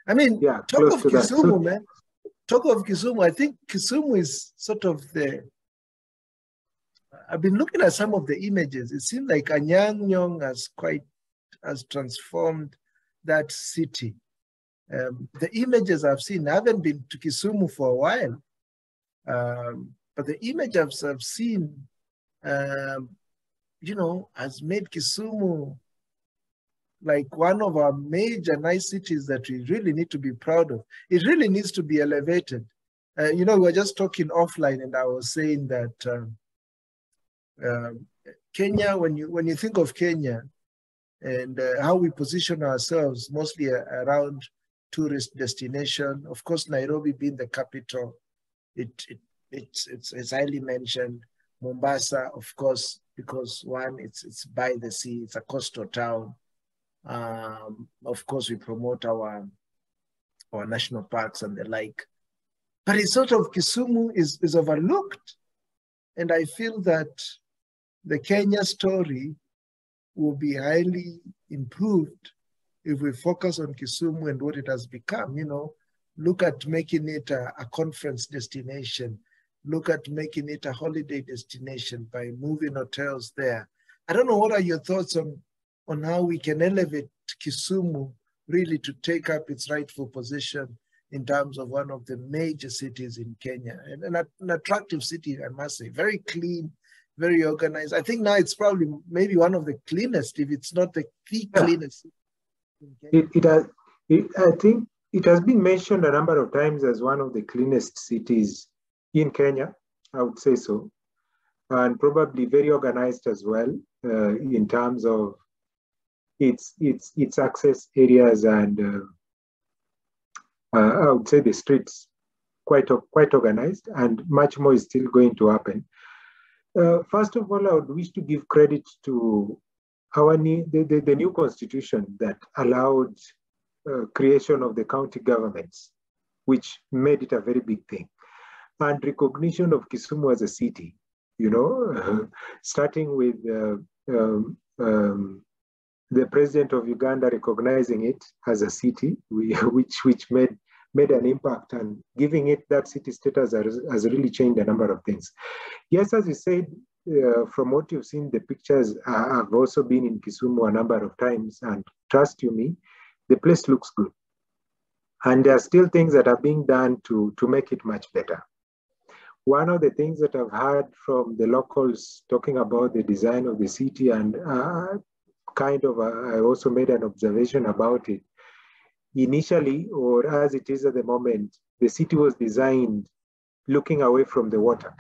I mean, Yeah, talk close of to that. Kisumu, man. Talk of Kisumu. I think Kisumu is sort of I've been looking at some of the images. It seems like Anyang' Nyong'o has transformed that city. The images I've seen, I haven't been to Kisumu for a while, but the images I've seen, has made Kisumu like one of our major nice cities that we really need to be proud of. It really needs to be elevated. We were just talking offline, and I was saying that Kenya, when you think of Kenya and how we position ourselves mostly around tourist destination, of course, Nairobi being the capital, it's highly mentioned. Mombasa, of course, because one, it's by the sea, it's a coastal town. Of course, we promote our national parks and the like. But it's sort of Kisumu is overlooked. And I feel that the Kenya story will be highly improved if we focus on Kisumu and what it has become. Look at making it a conference destination. Look at making it a holiday destination by moving hotels there. I don't know, what are your thoughts on how we can elevate Kisumu really to take up its rightful position in terms of one of the major cities in Kenya, and an attractive city, I must say, very clean, very organized. I think now it's probably maybe one of the cleanest, if it's not the cleanest city in Kenya. I think it has been mentioned a number of times as one of the cleanest cities in Kenya, I would say so, and probably very organized as well in terms of its access areas and I would say the streets quite organized, and much more is still going to happen. First of all, I would wish to give credit to the new constitution that allowed creation of the county governments, which made it a very big thing, and recognition of Kisumu as a city. Starting with the president of Uganda recognizing it as a city, which made an impact, and giving it that city status has really changed a number of things. Yes, as you said, from what you've seen, the pictures, I've also been in Kisumu a number of times, and trust you me, the place looks good. And there are still things that are being done to make it much better. One of the things that I've heard from the locals talking about the design of the city, and I also made an observation about it. Initially, or as it is at the moment, the city was designed looking away from the water,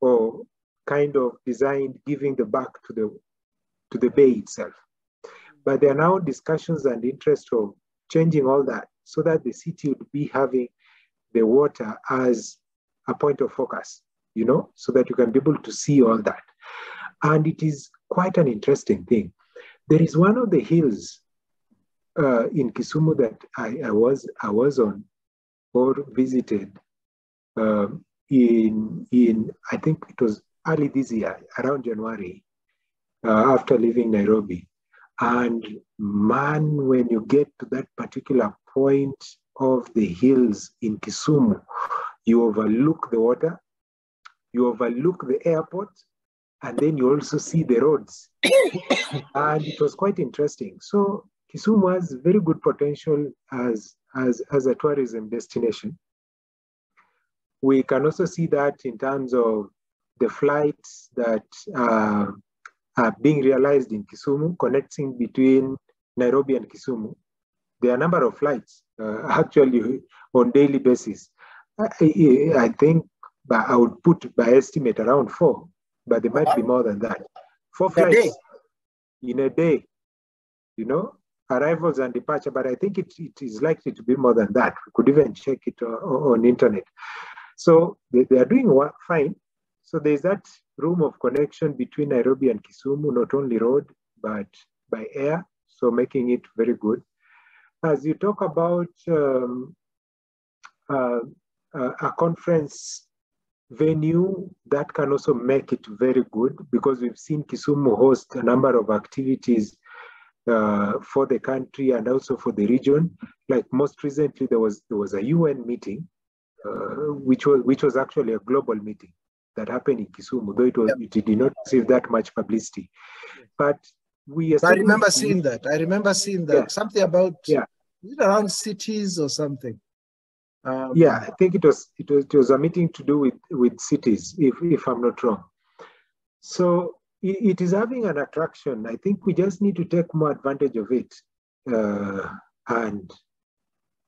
or kind of designed giving the back to the bay itself. But there are now discussions and interest of changing all that so that the city would be having the water as a point of focus, so that you can be able to see all that. And it is quite an interesting thing. There is one of the hills in Kisumu that I was on or visited in I think it was early this year, around January, after leaving Nairobi. And man, when you get to that particular point of the hills in Kisumu, you overlook the water, you overlook the airport, and then you also see the roads. And it was quite interesting. So Kisumu has very good potential as a tourism destination. We can also see that in terms of the flights that are being realized in Kisumu, connecting between Nairobi and Kisumu. There are a number of flights actually on daily basis. I think I would put by estimate around 4, but there might be more than that. 4 flights in a day, arrivals and departure, but I think it is likely to be more than that. We could even check it on internet. So they are doing fine. So there's that room of connection between Nairobi and Kisumu, not only road, but by air, so making it very good. As you talk about a conference venue, that can also make it very good, because we've seen Kisumu host a number of activities for the country and also for the region. Like most recently, there was a UN meeting, which was actually a global meeting that happened in Kisumu, though it did not receive that much publicity. But we I remember seeing that. I remember seeing that. Yeah. Something about, yeah, is it around cities or something? yeah, I think it was a meeting to do with cities, if I'm not wrong. So it is having an attraction. I think we just need to take more advantage of it and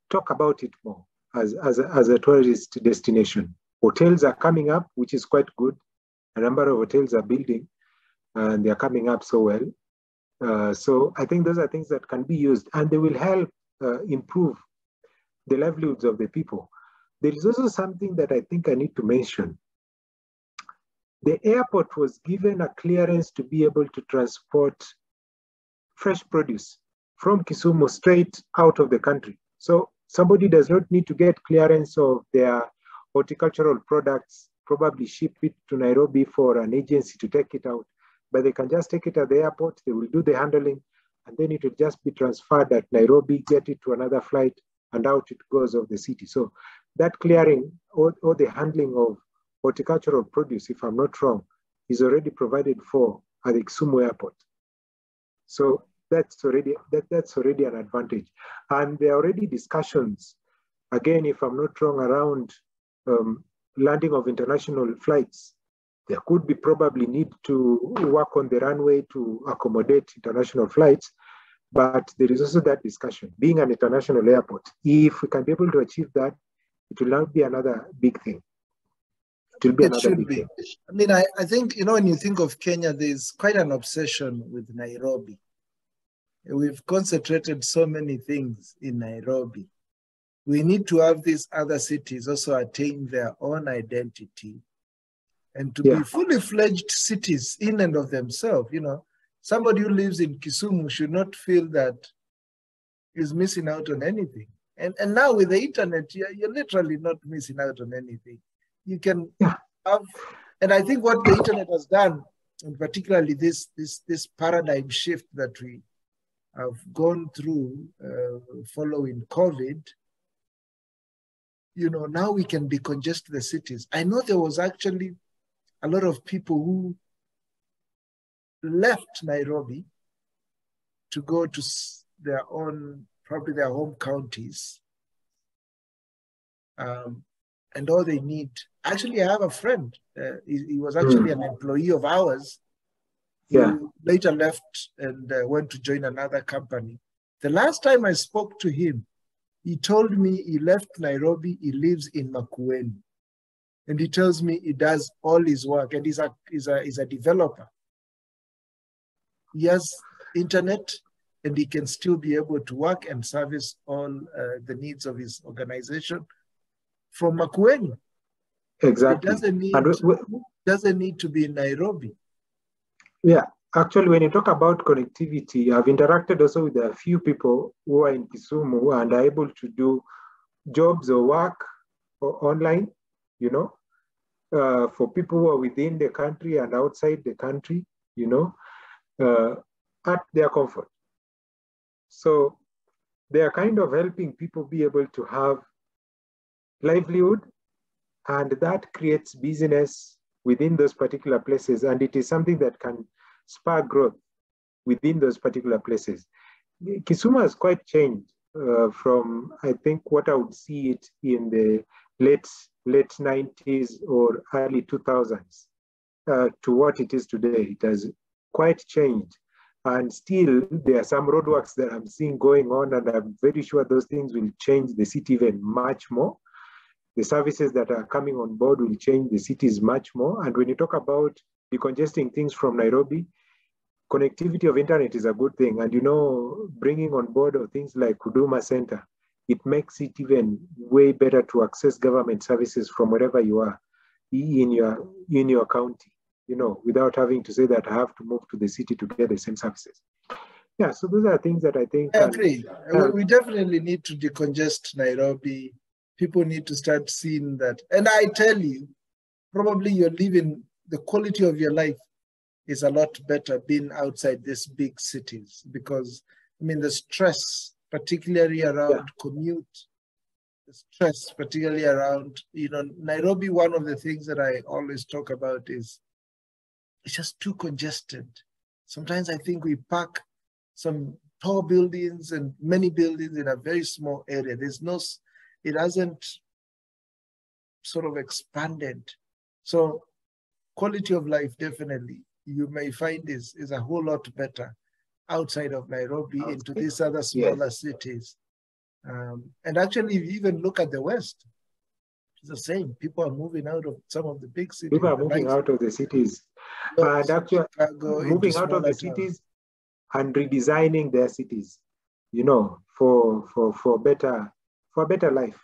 talk about it more as a tourist destination. Hotels are coming up, which is quite good. A number of hotels are building and they're coming up so well. So I think those are things that can be used and they will help improve the livelihoods of the people. There is also something that I think I need to mention. The airport was given a clearance to be able to transport fresh produce from Kisumu straight out of the country. So somebody does not need to get clearance of their horticultural products, probably ship it to Nairobi for an agency to take it out, but they can just take it at the airport, they will do the handling, and then it will just be transferred at Nairobi, get it to another flight, and out it goes of the city. So that clearing or the handling of horticultural produce, if I'm not wrong, is already provided for at the Kisumu airport. So that's already an advantage. And there are already discussions, again, if I'm not wrong, around landing of international flights. There could be probably need to work on the runway to accommodate international flights, but there is also that discussion. Being an international airport, if we can be able to achieve that, it will not be another big thing. It should be. I mean, I think, when you think of Kenya, there's quite an obsession with Nairobi. We've concentrated so many things in Nairobi. We need to have these other cities also attain their own identity and to be fully fledged cities in and of themselves. Somebody who lives in Kisumu should not feel that he's missing out on anything. And now with the internet, you're literally not missing out on anything. You can have, and I think what the internet has done, and particularly this paradigm shift that we have gone through following COVID, now we can decongest the cities. I know there was actually a lot of people who left Nairobi to go to their own, probably their home counties. And all they need, actually I have a friend, he was actually an employee of ours. He later left and went to join another company. The last time I spoke to him, he told me he left Nairobi, he lives in Makueni. And he tells me he does all his work and he's a developer. He has internet and he can still be able to work and service all the needs of his organization from Makueni. Exactly. It doesn't need to be in Nairobi. Yeah, actually, when you talk about connectivity, I've interacted also with a few people who are in Kisumu and are able to do jobs or work online, for people who are within the country and outside the country, at their comfort. So they are kind of helping people be able to have livelihood, and that creates business within those particular places, and it is something that can spur growth within those particular places. Kisumu has quite changed from, I think, what I would see it in the late 90s or early 2000s to what it is today. It has quite changed. And still, there are some roadworks that I'm seeing going on, and I'm very sure those things will change the city even much more. The services that are coming on board will change the cities much more. And when you talk about decongesting things from Nairobi, connectivity of internet is a good thing. And bringing on board of things like Huduma Center, it makes it even way better to access government services from wherever you are in your county, without having to say that I have to move to the city to get the same services. Yeah, so those are things that I think. I agree. We definitely need to decongest Nairobi. People need to start seeing that. And I tell you, probably you're living, the quality of your life is a lot better being outside these big cities, because I mean the stress, particularly around commute, the stress, particularly around, Nairobi, one of the things that I always talk about is it's just too congested. Sometimes I think we pack some tall buildings and many buildings in a very small area. It hasn't sort of expanded. So quality of life, definitely, you may find is a whole lot better outside of Nairobi, into these other smaller cities. And actually, if you even look at the West, it's the same. People are moving out of some of the big cities. People are moving out of the cities. And actually, moving out of the cities and redesigning their cities, for better life.